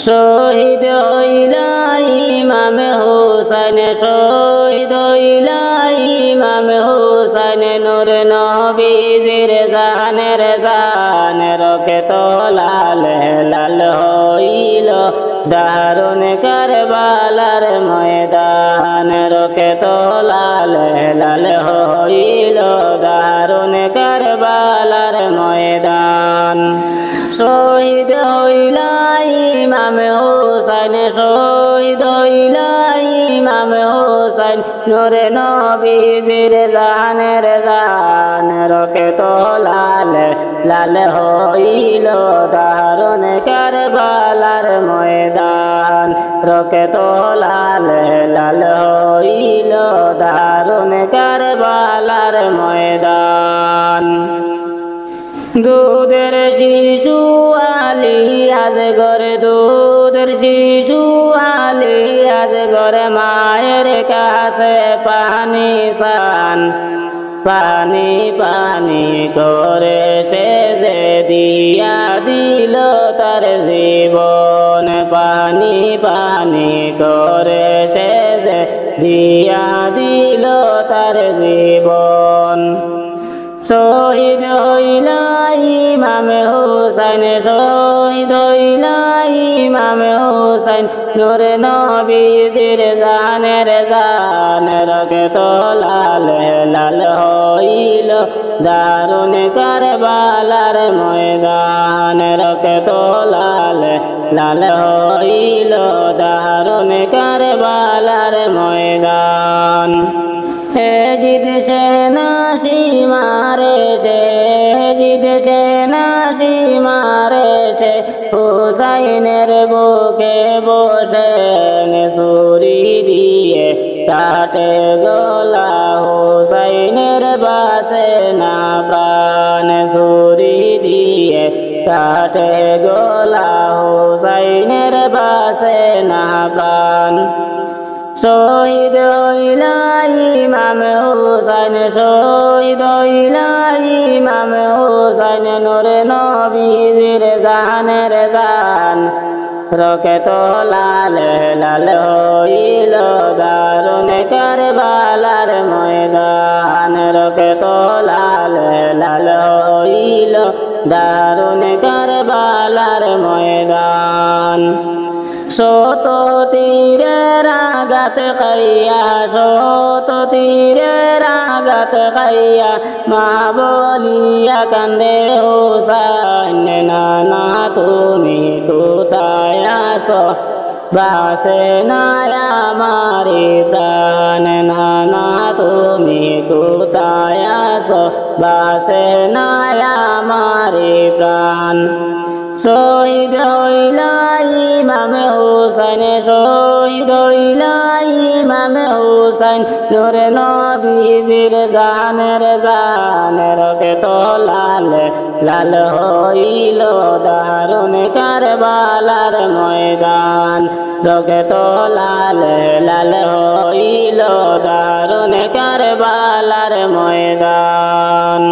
শহীদ হইলা ইমাম হুসাইন শহীদ হইলা ইমাম হুসাইন নূর নবীজির জানের জান রক্ত লাল লাল হইল দারুণ কারবালার ময়দান রক্ত লাল লাল হইল দারুণ কারবালার ময়দান শহীদ হইলা ইমাম হুসাইন শহীদ হইলা ইমাম হুসাইন নূর নবীজির জানের জান রক্ত লাল লাল হইল দারুণ কারবালার ময়দান রক্ত লাল লাল হইল দারুণ কারবালার ময়দান দুধের শিশু আলী আজ ঘরে দুধের শিশু আলী আজ ঘরে মায়ের কাছে পানি চান পানি পানি করে সে যে দিয়া দিল তার জীবন পানি পানি করে সে যে দিয়া দিল তার জীবন শহীদ হইলা ইমাম হুসাইন শহীদ হইলা ইমাম হুসাইন নূর নবীজির জানের জান রক্ত লাল লাল হইল দারুণ কারবালার ময়দান রক্ত লাল লাল হইল দারুণ কারবালার ময়দান হে জিদ সেনা সীমারে সে জিদ সেনা সীমারে সে হুসাইনের বুকে বসে ছুরি দিয়ে কাটে গলা হুসাইনের বাসে না প্রাণ ছুরি দিয়ে কাটে গলা হুসাইনের বাসে না প্রাণ শহীদ হইলা ইমাম হুসাইন শহীদ হইলা ইমাম হুসাইন নূর নবীজির জানের জান রক্ত লাল লাল হইল দারুণ কারবালার ময়দান রক্ত লাল লাল হইল দারুণ কারবালার ময়দান শত তীরের আঘাত খাইয়া শত তীরের আঘাত খাইয়া মা বলিয়া কান্দে হুসাইন নানা তুমি কোথায় আছো বাসে না আমারি প্রাণ নানা তুমি কোথায় আছো বাসে না আমারি প্রাণ শহীদ হইলা ইমাম হুসাইন শহীদ হইলা ইমাম হুসাইন নূর নবীজির জানের জান রক্ত লাল লাল হইল দারুণ কারবালার ময়দান রক্ত লাল লাল হইল দারুণ কারবালার ময়দান।